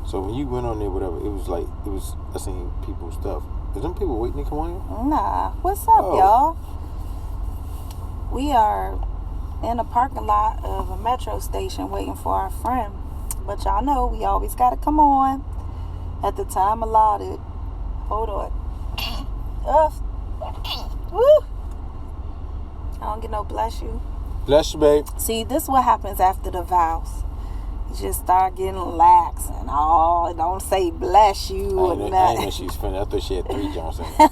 So when you went on there, whatever, I seen people's stuff. Is them people waiting to come on here? Nah. What's up, y'all? We are in a parking lot of a metro station waiting for our friend. But y'all know we always got to come on at the time allotted. Hold on. Woo! I don't get no bless you. Bless you, babe. See, this is what happens after the vows. You just start getting lax and all. Don't say bless you or nothing. I didn't know she was finished. I thought she had 3 Jones in it.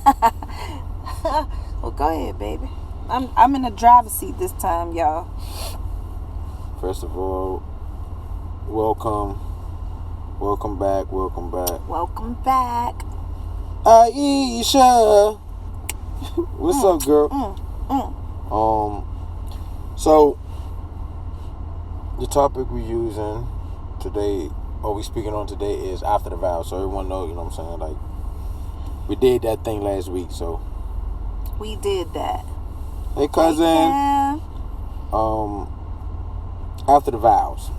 Well, go ahead, baby. I'm in the driver's seat this time, y'all. First of all, welcome back. Welcome back. Aisha, what's up, girl? So the topic we're using today, or we speaking on today, is after the vow. So everyone know, you know what I'm saying? Like, we did that thing last week, so we did that. Hey, cousin. Yeah. After the vows,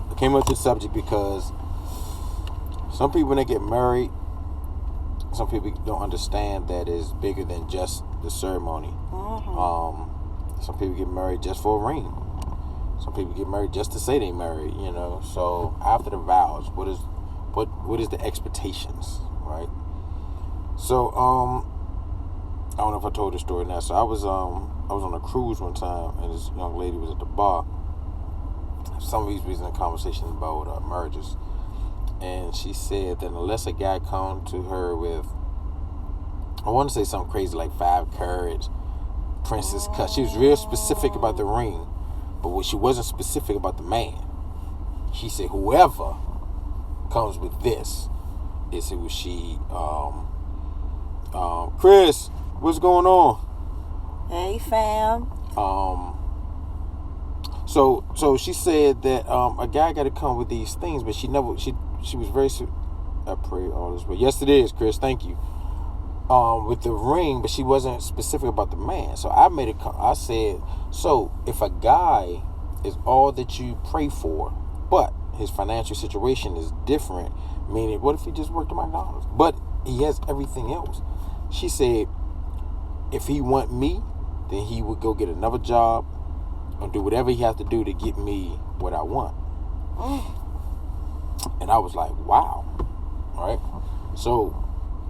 I came up with this subject because some people, when they get married, some people don't understand that it's bigger than just the ceremony. Some people get married just for a ring. Some people get married just to say they married, you know. So after the vows, what is the expectations, right? So I don't know if I told this story now. So I was on a cruise one time, and this young lady was at the bar. Some of these was in a conversation about marriages, and she said that unless a guy come to her with, I want to say something crazy like 5 carats, princess cut. She was real specific about the ring, but what she wasn't specific about the man. She said whoever comes with this is who she. Chris, what's going on? Hey, fam. So she said that a guy got to come with these things, but she was very. I pray all this, but yes, it is, Chris. Thank you. With the ring, but she wasn't specific about the man. So I said, so if a guy is all that you pray for, but his financial situation is different, meaning, what if he just worked at McDonald's, but he has everything else? She said, if he want me, then he would go get another job or do whatever he has to do to get me what I want. And I was like, wow. All right. So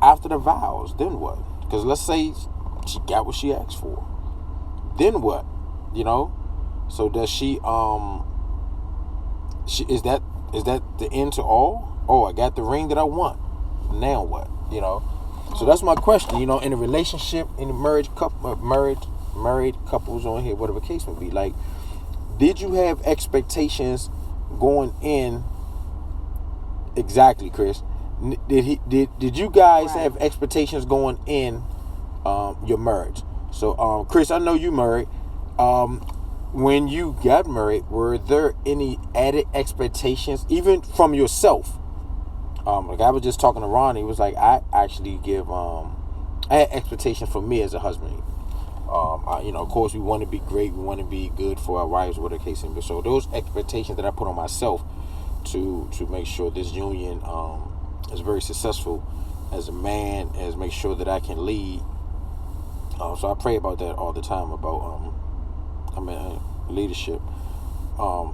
after the vows, then what? Because let's say she got what she asked for. Then what? You know? So does she is that the end to all? Oh, I got the ring that I want. Now what? You know? So that's my question. You know, in a relationship, in a married couples on here, whatever the case may be, like, did you have expectations going in? Exactly, Chris. Did you guys have expectations going in your marriage? So, Chris, I know you married. When you got married, were there any added expectations, even from yourself? Like I was just talking to Ronnie, it was like I actually I had expectations for me as a husband. Of course, we want to be great, we want to be good for our wives, whatever the case may be. So those expectations that I put on myself to make sure this union is very successful as a man, as make sure that I can lead. So I pray about that all the time about leadership,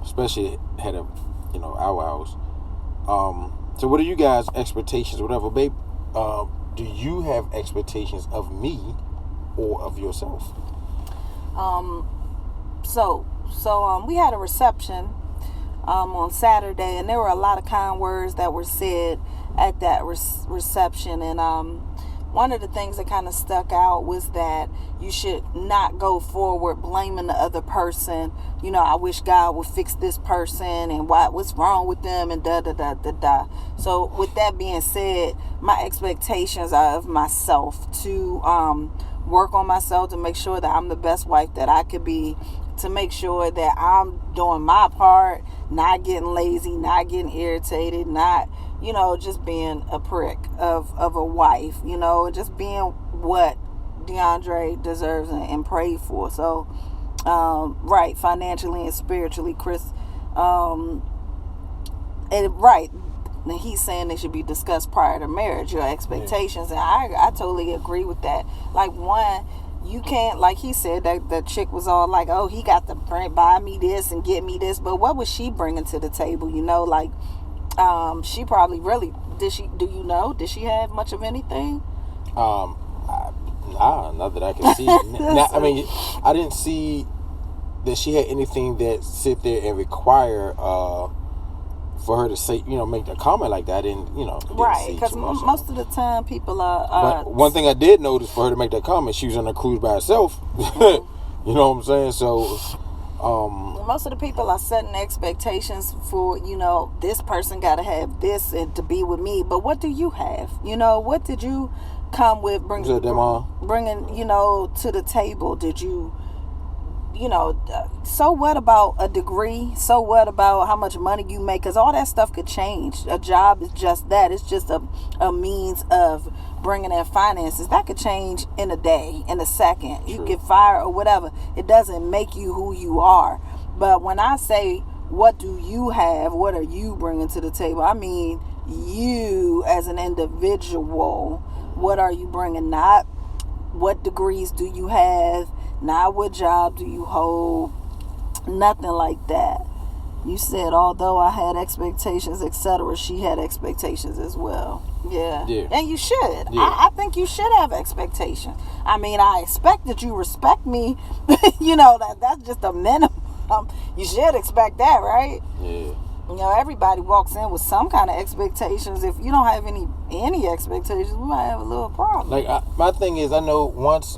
especially head of our house. So what are you guys' expectations, whatever, babe? Do you have expectations of me or of yourself? So we had a reception on Saturday, and there were a lot of kind words that were said at that reception, and one of the things that kind of stuck out was that you should not go forward blaming the other person. You know, I wish God would fix this person, and what's wrong with them, and da da da da da. So with that being said, my expectations are of myself to work on myself, to make sure that I'm the best wife that I could be, to make sure that I'm doing my part, not getting lazy, not getting irritated, not, just being a prick of a wife, just being what DeAndre deserves and prayed for. So, right, financially and spiritually, Chris right. And he's saying they should be discussed prior to marriage, your expectations. And I totally agree with that. Like, one, you can't, like he said, that the chick was all like, oh, he got to buy me this and get me this. But what was she bringing to the table? You know, like, she probably really, did she have much of anything? Nah, not that I can see. I mean, I didn't see that she had anything that sit there and require for her to say, make a comment like that. I didn't, right, because most of the time people are. But one thing I did notice for her to make that comment, she was on a cruise by herself. You know what I'm saying? So, most of the people are setting expectations for, this person got to have this and to be with me. But what do you have? What did you come with bringing, to the table? Did you, so what about a degree? So what about how much money you make? Because all that stuff could change. A job is just that. It's just a means of bringing in finances. That could change in a day, in a second. True. You get fired or whatever. It doesn't make you who you are. But when I say, what do you have? What are you bringing to the table? I mean, you as an individual. What are you bringing? Not what degrees do you have? Not what job do you hold? Nothing like that. You said, although I had expectations, etc., she had expectations as well. Yeah. And you should. Yeah. I think you should have expectations. I mean, I expect that you respect me. That's just a minimum. You should expect that, right? Yeah. Everybody walks in with some kind of expectations. If you don't have any expectations, we might have a little problem. Like, my thing is, I know once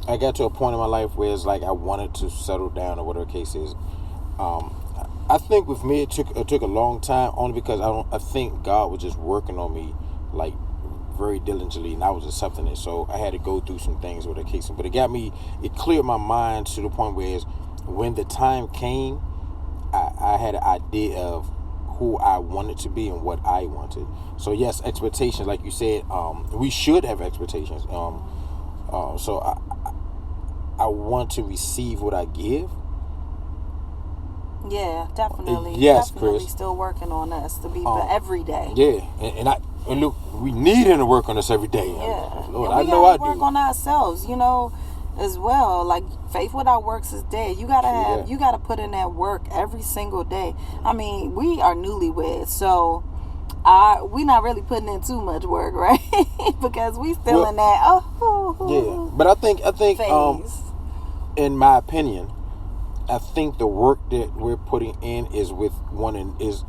I got to a point in my life where it's like I wanted to settle down or whatever the case is. I think with me it took a long time, only because I think God was just working on me like very diligently, and I was accepting it. So I had to go through some things with the case, but it cleared my mind to the point where when the time came, I had an idea of who I wanted to be and what I wanted. So yes, expectations, like you said, we should have expectations. So I want to receive what I give. Yeah, definitely. Yes, definitely Chris. Still working on us to be every day. Yeah, and look, we need him to work on us every day. Yeah, Lord, and I know I do. Work on ourselves, as well. Like, faith without works is dead. You gotta put in that work every single day. I mean, we are newlyweds, so we not really putting in too much work, right? Because we still in that. Yeah, but I think phase. In my opinion, I think the work that we're putting in is is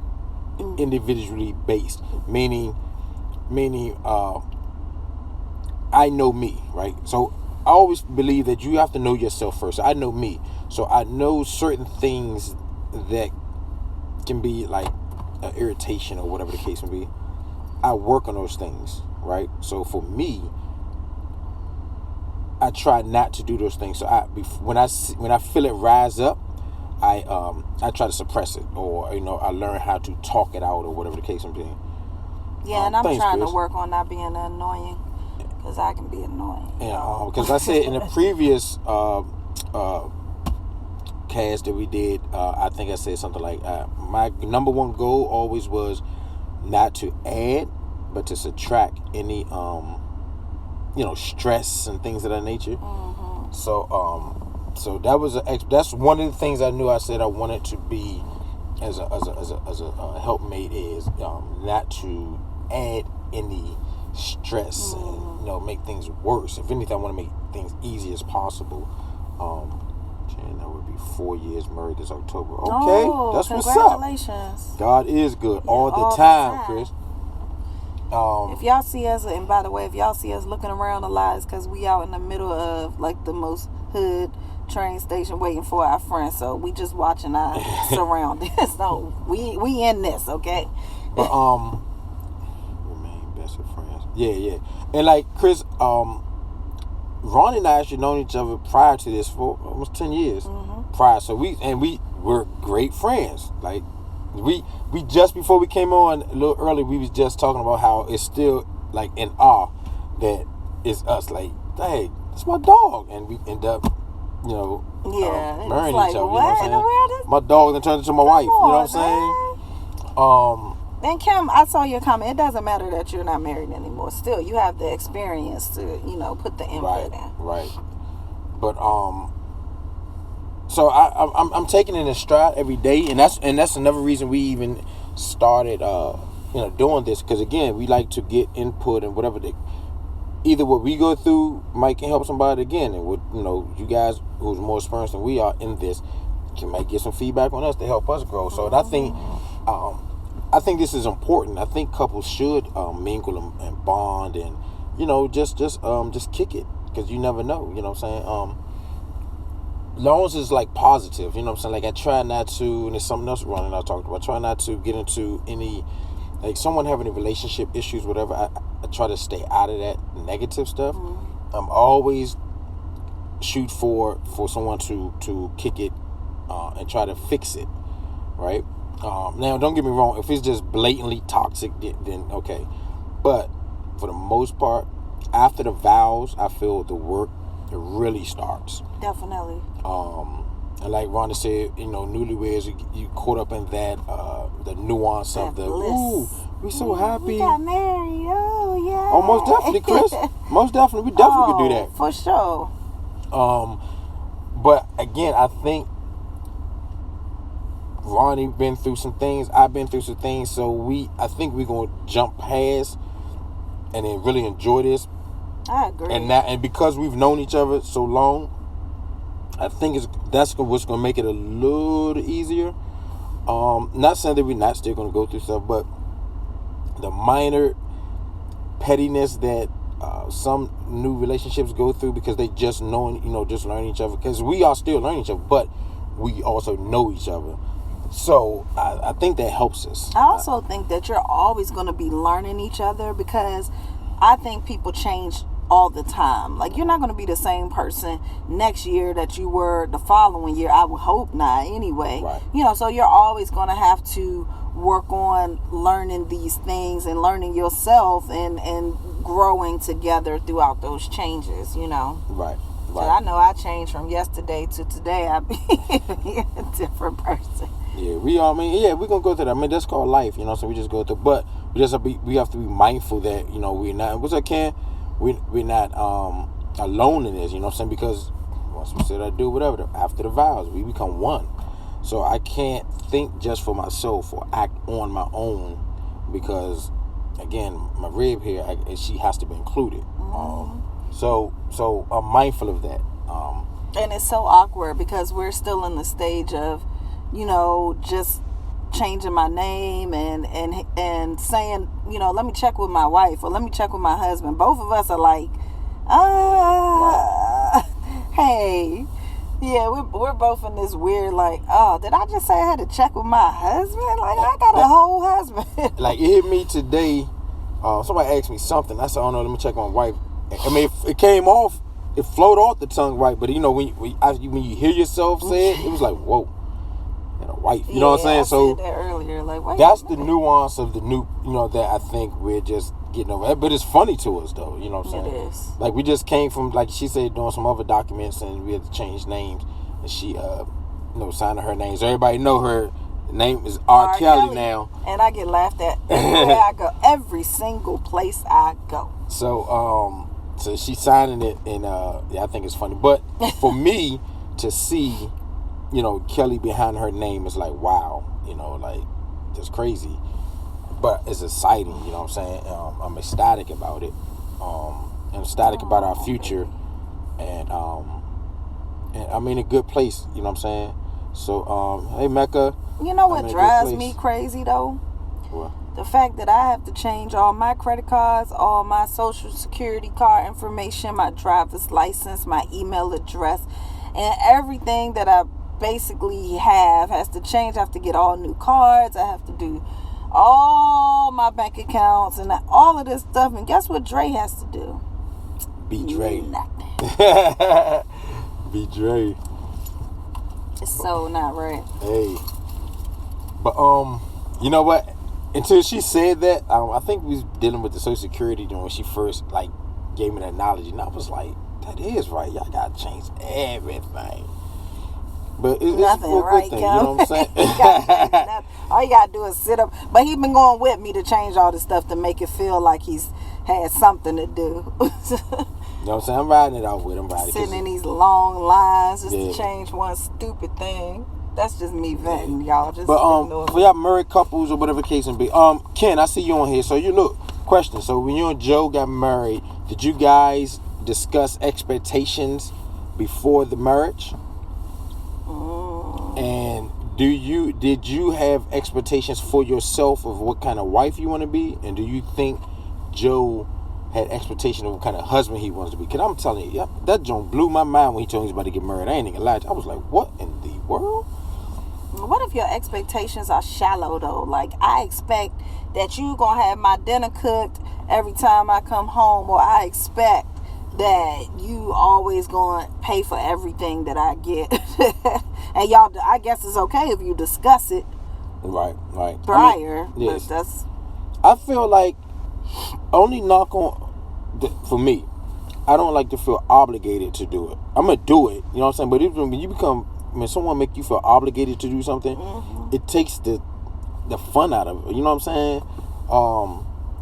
individually based, meaning I know me, right? So I always believe that you have to know yourself first. I know me, so I know certain things that can be like an irritation or whatever the case may be. I work on those things, right? So for me, I try not to do those things. So when I feel it rise up, I try to suppress it, or I learn how to talk it out, or whatever the case may be. Yeah, and I'm trying to work on not being annoying, because I can be annoying. Yeah, because I said in the previous cast that we did, I think I said something like, my number one goal always was not to add, but to subtract any stress and things of that nature. Mm-hmm. So that was that's one of the things I knew. I said I wanted to be as a helpmate is not to add any stress and make things worse. If anything, I want to make things easy as possible. That would be 4 years married this October. Okay, that's what's up. Congratulations. God is good all the time, Chris. If y'all see us, and by the way, if y'all see us looking around a lot, it's because we out in the middle of like the most hood train station waiting for our friends. So we just watching our surroundings. So we in this, okay? But remain best of friends. Yeah. And like Chris, Ron and I actually known each other prior to this for almost 10 years. Mm-hmm. Prior, so we were great friends. Like we just before we came on a little early, we was just talking about how it's still like in awe that it's us. Like, hey, it's my dog, and we end up, marrying like, each other. What in the world is my dog then turned into my wife. You know what I'm saying? And Kim, I saw your comment. It doesn't matter that you're not married anymore. Still, you have the experience to, put the input in. Right. But so I'm taking it in stride every day, and that's another reason we even started doing this, because again, we like to get input and whatever either what we go through might can help somebody again, and what you guys who's more experienced than we are in this might get some feedback on us to help us grow. So I think this is important. I think couples should mingle and bond, and just kick it, because you never know. You know what I'm saying? Long as it's like positive. You know what I'm saying? Like I try not to, and there's something else wrong that I talked about. I try not to get into any, like someone having relationship issues, whatever. I try to stay out of that negative stuff. I'm always shoot for someone to kick it and try to fix it, right? Now, don't get me wrong. If it's just blatantly toxic, then okay. But for the most part, after the vows, I feel the work it really starts. Definitely. And like Rhonda said, newlyweds, you caught up in that the nuance that of the bliss. Ooh, we so happy. We got married. Oh yeah. Oh, most definitely, Chris. Most definitely, we definitely could do that for sure. But again, I think Ronnie been through some things. I've been through some things. So I think we're gonna jump past and then really enjoy this. I agree. And because we've known each other so long, I think that's what's gonna make it a little easier. Not saying that we're not still gonna go through stuff, but the minor pettiness that some new relationships go through because they just just learn each other. Because we are still learning each other, but we also know each other. So I think that helps us. I also think that you're always going to be learning each other, because I think people change all the time. Like, you're not going to be the same person next year that you were the following year. I would hope not anyway. Right. So you're always going to have to work on learning these things and learning yourself and growing together throughout those changes, Right. So I know I changed from yesterday to today. I'll be a different person. Yeah, we're gonna go through that. I mean, that's called life, so we just go through. But we have to be mindful that we're not. What's that, Ken? We're not alone in this. You know what I'm saying? Because once we said I do whatever after the vows, we become one. So I can't think just for myself or act on my own, because again, my rib here, she has to be included. So I'm mindful of that. And it's so awkward because we're still in the stage of, just changing my name and saying, let me check with my wife or let me check with my husband. Both of us are like, hey. Yeah, we're both in this weird, like, oh, did I just say I had to check with my husband? Like, I got a whole husband. Like, it hit me today. Somebody asked me something. I said, oh, no, let me check my wife. I mean, it came off. It flowed off the tongue right. But, when you hear yourself say it, it was like, whoa. And a wife. You know what I'm saying? So said that earlier. Like, wait, that's the nuance of the new, that I think we're just getting over. But it's funny to us, though. You know what I'm saying? It is. Like, we just came from, like she said, doing some other documents, and we had to change names. And she, signed her names. So everybody know her name is R. Kelly now. And I get laughed at everywhere I go. Every single place I go. So, so she's signing it, and I think it's funny. But for me to see, Kelly behind her name is like, wow, like, just crazy. But it's exciting, you know what I'm saying? I'm ecstatic about it. I'm ecstatic about our future, and I'm in a good place, you know what I'm saying? So, hey, Mecca. You know what drives me crazy, though? What? The fact that I have to change all my credit cards, all my social security card information, my driver's license, my email address, and everything that I basically has to change. I have to get all new cards. I have to do all my bank accounts and all of this stuff. And guess what Dre has to do? Be Dre. Nothing. Be Dre. It's so not right. Hey. But, you know what? Until she said that, I think we was dealing with the Social Security when she first, gave me that knowledge. And I was like, that is right. Y'all got to change everything. But it's nothing, a good right, thing, you know what I'm saying? All you gotta do is sit up. But he been going with me to change all the stuff to make it feel like he's had something to do. You know what I'm saying? I'm riding it out with him. Sitting in these long lines just to change one stupid thing. That's just me venting, y'all. Just for y'all married couples or whatever the case may be. Ken, I see you on here. So you look, question. So when you and Joe got married, did you guys discuss expectations before the marriage? And did you have expectations for yourself of what kind of wife you want to be? And do you think Joe had expectations of what kind of husband he wants to be? Because I'm telling you, that joint blew my mind when he told me he was about to get married. I ain't even gonna lie to you. I was like, what in the world? What if your expectations are shallow though? Like, I expect that you gonna have my dinner cooked every time I come home, or I expect that you always gonna pay for everything that I get. And y'all, I guess it's okay if you discuss it right prior. Yes. But I feel like only knock on for me, I don't like to feel obligated to do it. I'm gonna do it, you know what I'm saying? But when you become, when someone make you feel obligated to do something, it takes the fun out of it. You know what I'm saying?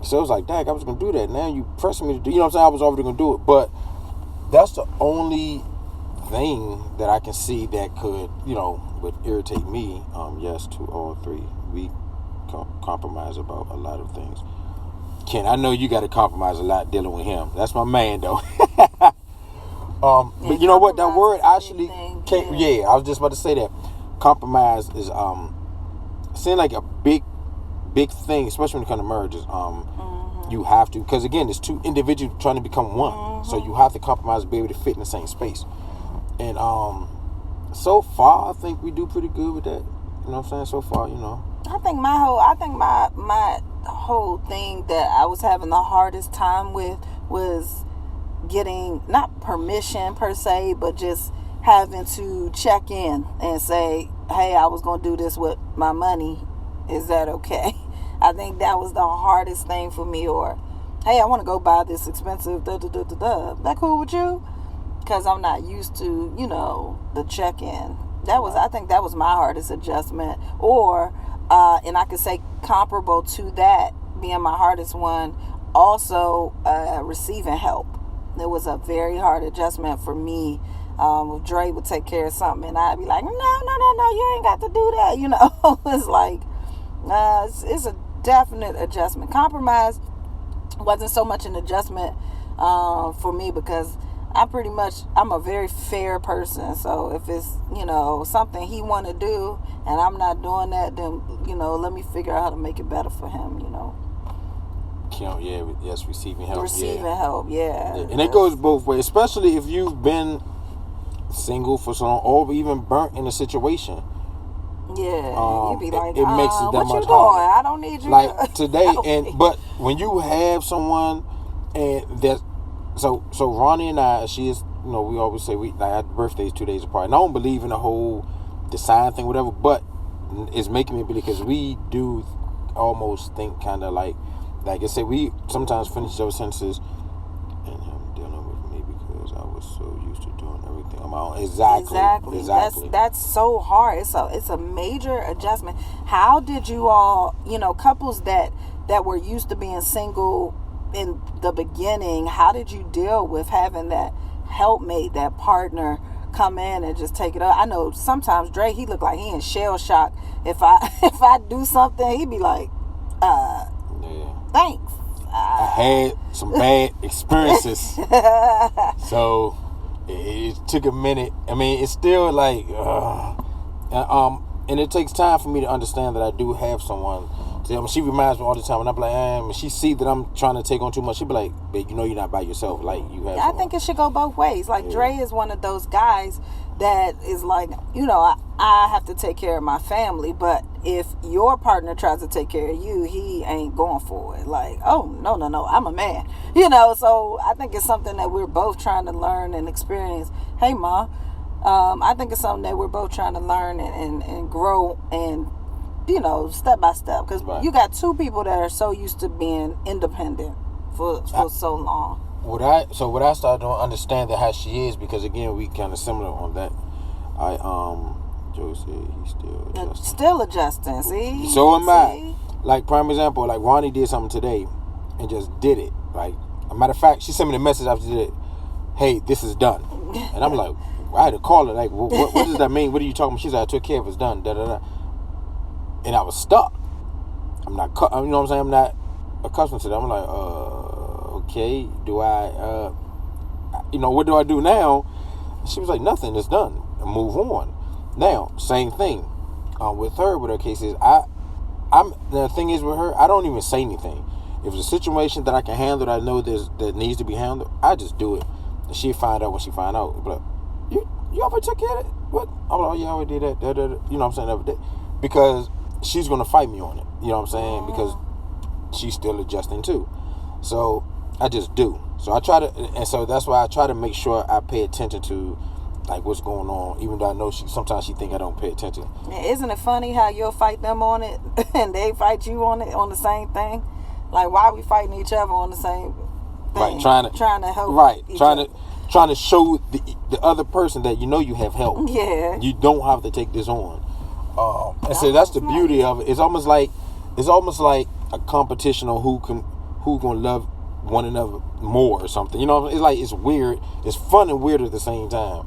So it was like, dang, I was gonna do that. Now you pressing me to do. You know what I'm saying? I was already gonna do it, but that's the only thing that I can see that could, would irritate me. Yes to all three. We compromise about a lot of things. Ken, I know you got to compromise a lot dealing with him. That's my man, though. But you know what? That word actually came. Yeah, I was just about to say that. Compromise is seems like a big thing, especially when it comes to marriages. You have to, because again, it's two individuals trying to become one. So you have to compromise to be able to fit in the same space. And so far, I think we do pretty good with that. You know what I'm saying? So far, I think my whole thing that I was having the hardest time with was getting, not permission per se, but just having to check in and say, hey, I was going to do this with my money. Is that okay? I think that was the hardest thing for me. Or, hey, I want to go buy this expensive That cool with you? Because I'm not used to, the check-in. I think that was my hardest adjustment. Or, and I could say comparable to that being my hardest one, also receiving help. It was a very hard adjustment for me. If Dre would take care of something and I'd be like, no, you ain't got to do that. It's like, it's a definite adjustment. Compromise wasn't so much an adjustment for me, because I'm a very fair person. So if it's, something he want to do and I'm not doing that, then, let me figure out how to make it better for him, Yes, receiving help. Help, yeah. And it goes both ways, especially if you've been single for so long or even burnt in a situation. Yeah, you'd be like, it makes it that what much you doing? harder. I don't need you. Like today, but when you have someone, and that, so Ronnie and I, she is, we always say our birthdays 2 days apart. And I don't believe in the whole sign thing, whatever. But it's making me believe, because we do almost think kind of like I said, we sometimes finish those sentences, and him dealing with me because I was so used to doing everything on my own. Exactly. That's so hard. It's a major adjustment. How did you all, couples that were used to being single in the beginning, how did you deal with having that helpmate, that partner come in and just take it up? I know sometimes Dre, he looked like he in shell shock. If I do something, he'd be like, thanks. I had some bad experiences. So it took a minute. I mean, it's still like, and it takes time for me to understand that I do have someone. She reminds me all the time, and I'm like, when she see that I'm trying to take on too much, she be like, babe, you're not by yourself. Like, you have. I think it should go both ways. Like, Dre is one of those guys that is like, I have to take care of my family, but if your partner tries to take care of you, he ain't going for it. Like, oh, no, I'm a man. So I think it's something that we're both trying to learn and experience. Hey, Ma. I think it's something that we're both trying to learn and grow and, step by step. Because you got two people that are so used to being independent for so long. What I started to understand that how she is, because again, we kind of similar on that. Joe said he's still adjusting. Still adjusting, see? So am I. Like, prime example, like Ronnie did something today and just did it. Like, a matter of fact, she sent me the message after she did it. Hey, this is done. And I'm like, I had to call her. Like, what does that mean? What are you talking about? She's like, I took care of it. It's done. Da da da. And I was stuck. I'm not, you know what I'm saying? I'm not accustomed to that. I'm like, okay. Do I, what do I do now? She was like, nothing. It's done. And move on. Now, same thing with her. With her case is, the thing is with her, I don't even say anything. If it's a situation that I can handle, that I know that needs to be handled, I just do it. And she'll find out when she find out. But you ever took care of it? What? I'm like, oh yeah, I already did that. Da, da, da. You know what I'm saying? Every day. Because she's gonna fight me on it. You know what I'm saying? Because she's still adjusting too. So I just do. So I try to, and so that's why I try to make sure I pay attention to like what's going on, even though I know sometimes she think I don't pay attention. Yeah, isn't it funny how you'll fight them on it and they fight you on it on the same thing? Like, why are we fighting each other on the same thing? Right, trying to help. Right, trying to show the other person that you have help. Yeah, you don't have to take this on. And so that's the beauty of it. It's almost like a competition on who gonna love one another more or something. You know, it's like it's weird. It's fun and weird at the same time.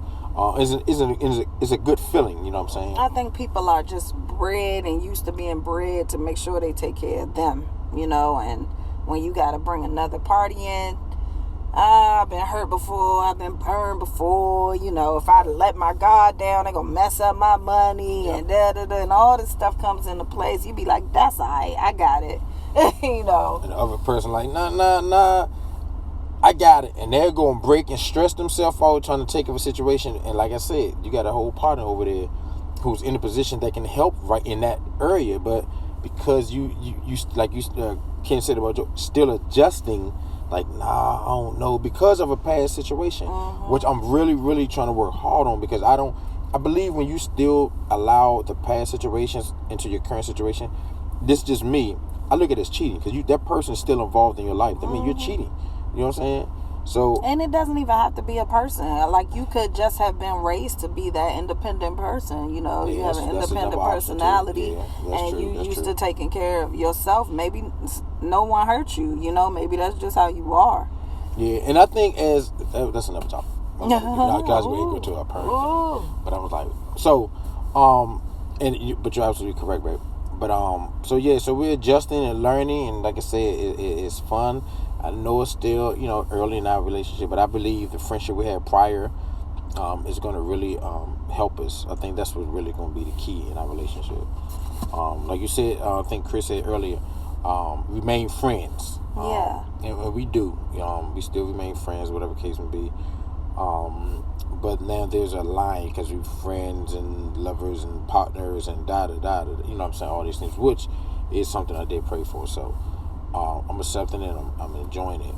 It's a good feeling. You know what I'm saying? I think people are just bred and used to being bred to make sure they take care of them. You know, and when you got to bring another party in, I've been hurt before, I've been burned before. You know, if I let my guard down, they're gonna mess up my money and and all this stuff comes into place. You be like, that's all right, I got it. You know, and the other person like, nah, I got it, and they're gonna break and stress themselves out trying to take over a situation. And like I said, you got a whole partner over there who's in a position that can help right in that area, but because you like Ken said about Joe, still adjusting, like, nah, I don't know, because of a past situation, which I'm really, really trying to work hard on, because I believe when you still allow the past situations into your current situation, this is just me, I look at it as cheating, because that person is still involved in your life. I mean, you're cheating. You know what I'm saying? So, and it doesn't even have to be a person. Like, you could just have been raised to be that independent person. You know, you have an independent personality, and you used to taking care of yourself. Maybe no one hurt you. You know, maybe that's just how you are. Yeah, and I think that's another topic. Guys, we ain't go to our parent thing. But I was like, so, but you're absolutely correct, babe. But so we're adjusting and learning, and like I said, it's fun. I know it's still, early in our relationship, but I believe the friendship we had prior is going to really help us. I think that's what's really going to be the key in our relationship. Like you said, I think Chris said earlier, remain friends. Yeah. And we do. We still remain friends, whatever case may be. But now there's a line, because we're friends and lovers and partners and da-da-da. You know what I'm saying? All these things, which is something I did pray for. So I'm accepting it. I'm enjoying it.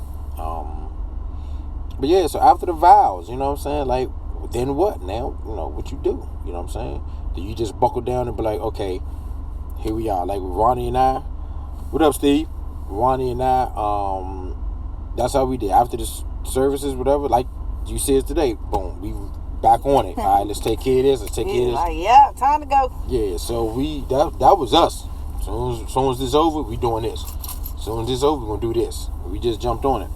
But yeah, so after the vows, you know what I'm saying? Like, then what? Now, what you do? You know what I'm saying? Do you just buckle down and be like, okay, here we are. Like with Ronnie and I. What up, Steve? Ronnie and I, that's how we did. After the services, whatever, like you said today, boom, we back on it. All right, let's take care of this. Let's take care of this. Like, yeah, time to go. Yeah, so that was us. As soon as this over, we doing this. As soon as this over, we're gonna do this. We just jumped on it.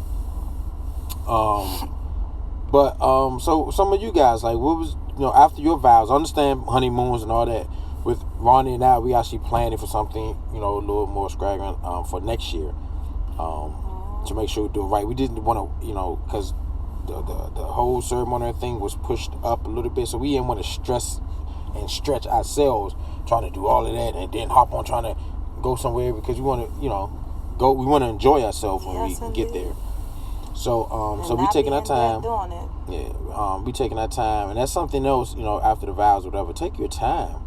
So some of you guys, like, what was, after your vows, I understand honeymoons and all that. With Ronnie and I, we actually planning for something, a little more extravagant for next year, to make sure we do it right. We didn't want to, because the whole ceremony thing was pushed up a little bit, so we didn't want to stress and stretch ourselves trying to do all of that and then hop on trying to go somewhere, because we want to, we want to enjoy ourselves when we get there. So so we taking our time. Doing it. Yeah, we taking our time, and that's something else. After the vows or whatever, take your time.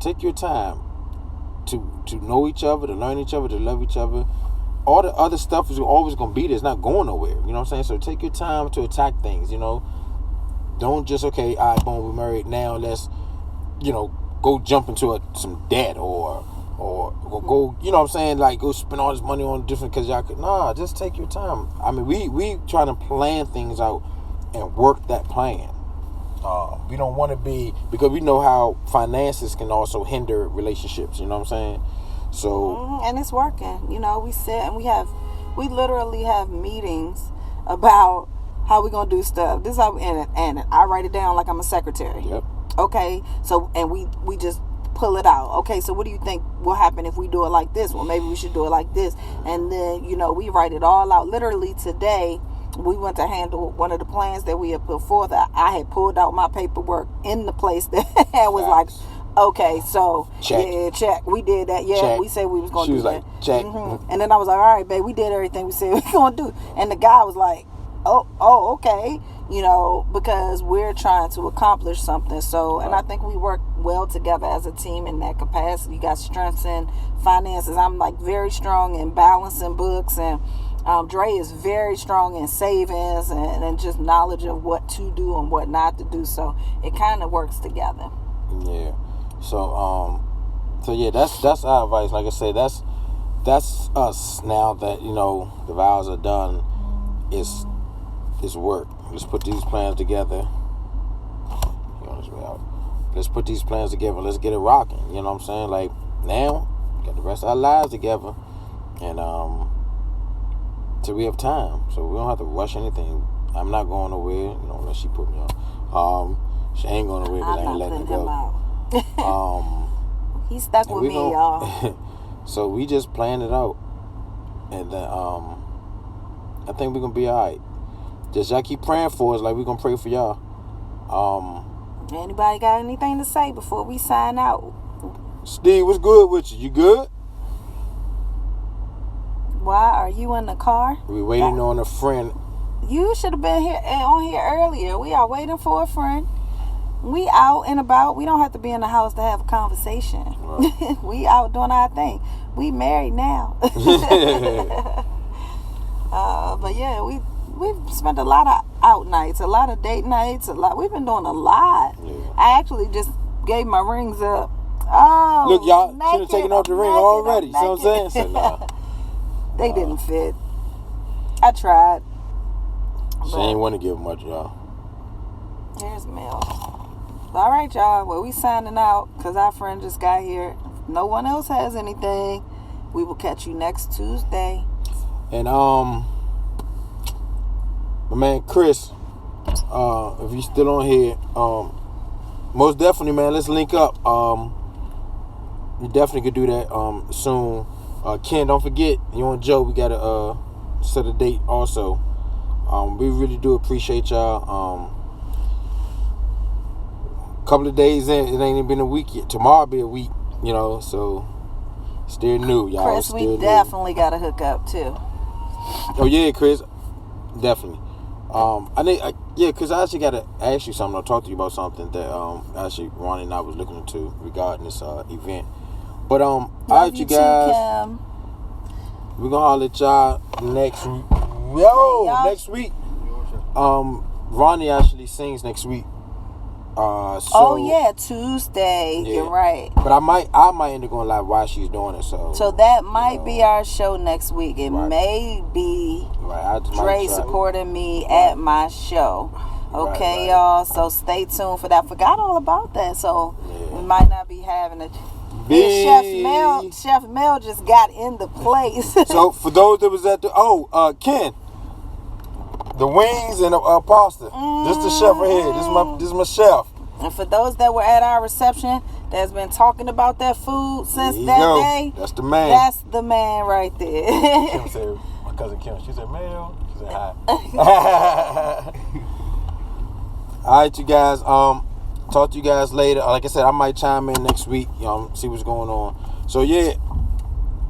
Take your time to know each other, to learn each other, to love each other. All the other stuff is always going to be there. It's not going nowhere. You know what I'm saying? So take your time to attack things. Don't just, okay, all right, boom, we're married now. Let's, go jump into some debt or go, you know what I'm saying? Like, go spend all this money on different, because y'all could. Nah, just take your time. I mean, we trying to plan things out and work that plan. We don't want to be, because we know how finances can also hinder relationships. You know what I'm saying? So and it's working. You know, we sit and we literally have meetings about how we gonna do stuff. This is how, and I write it down like I'm a secretary. Yep. Okay, so and we just pull it out. Okay, so what do you think will happen if we do it like this? Well, maybe we should do it like this, and then we write it all out. Literally today, we went to handle one of the plans that we had put forth. I had pulled out my paperwork in the place that was like, okay, so check. Yeah, check. We did that. Yeah, check. We said we was gonna do that. Like, check. And then I was like, all right, babe, we did everything we said we was gonna do. And the guy was like, oh, okay. Because we're trying to accomplish something. So, and I think we work well together as a team in that capacity. You got strengths in finances. I'm like very strong in balancing books, and Dre is very strong in savings and just knowledge of what to do and what not to do. So it kind of works together. Yeah. So yeah, that's our advice. Like I said, that's us now that the vows are done. It's work. Let's put these plans together. Let's put these plans together. Let's get it rocking. You know what I'm saying? Like, now, we got the rest of our lives together. And, till we have time. So we don't have to rush anything. I'm not going nowhere, unless she put me on. She ain't going nowhere because I ain't letting her go. He's stuck with me, y'all. So we just plan it out. And then, I think we're going to be all right. Just y'all keep praying for us like we're going to pray for y'all. Anybody got anything to say before we sign out? Steve, what's good with you? You good? Why are you in the car? We waiting on a friend. You should have been on here earlier. We are waiting for a friend. We out and about. We don't have to be in the house to have a conversation. Right. We out doing our thing. We married now. But yeah, we've spent a lot of out nights, a lot of date nights, we've been doing a lot. Yeah. I actually just gave my rings up. Oh, look, y'all should have taken off the ring already. You know what I'm saying? So, nah. They didn't fit. I tried. She ain't want to give much, y'all. Here's Mel. All right, y'all. Well, we signing out because our friend just got here. If no one else has anything, we will catch you next Tuesday. And my man Chris, if you still on here, most definitely, man, let's link up. We definitely could do that soon. Ken, don't forget, you and Joe, we gotta set a date also. We really do appreciate y'all. Couple of days in, it ain't even been a week yet. Tomorrow be a week, so still new, y'all. Chris, we definitely gotta hook up too. Oh yeah, Chris, definitely. Because I actually gotta ask you something. I'll talk to you about something that actually Ronnie and I was looking into regarding this event. But all right, you guys, we're gonna holler at y'all next week. Next week. Ronnie actually sings next week. Tuesday. Yeah. You're right. But I might end up going live while she's doing it. So that might be our show next week. It may be Dre supporting me at my show. Okay, y'all. So stay tuned for that. Forgot all about that. So we might not be having it. Chef Mel just got in the place. So for those that was at the Ken, the wings and the pasta. This the chef right here. This is my chef. And for those that were at our reception that's been talking about that food since day, that's the man. That's the man right there. Kim said, my cousin Kim, she said, Mel. She said, hi. All right, you guys. Talk to you guys later. Like I said, I might chime in next week. See what's going on. So yeah.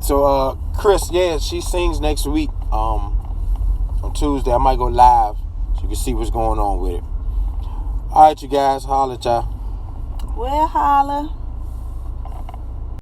So Chris, she sings next week. On Tuesday, I might go live so you can see what's going on with it. All right, you guys, holla at y'all. Well, holla.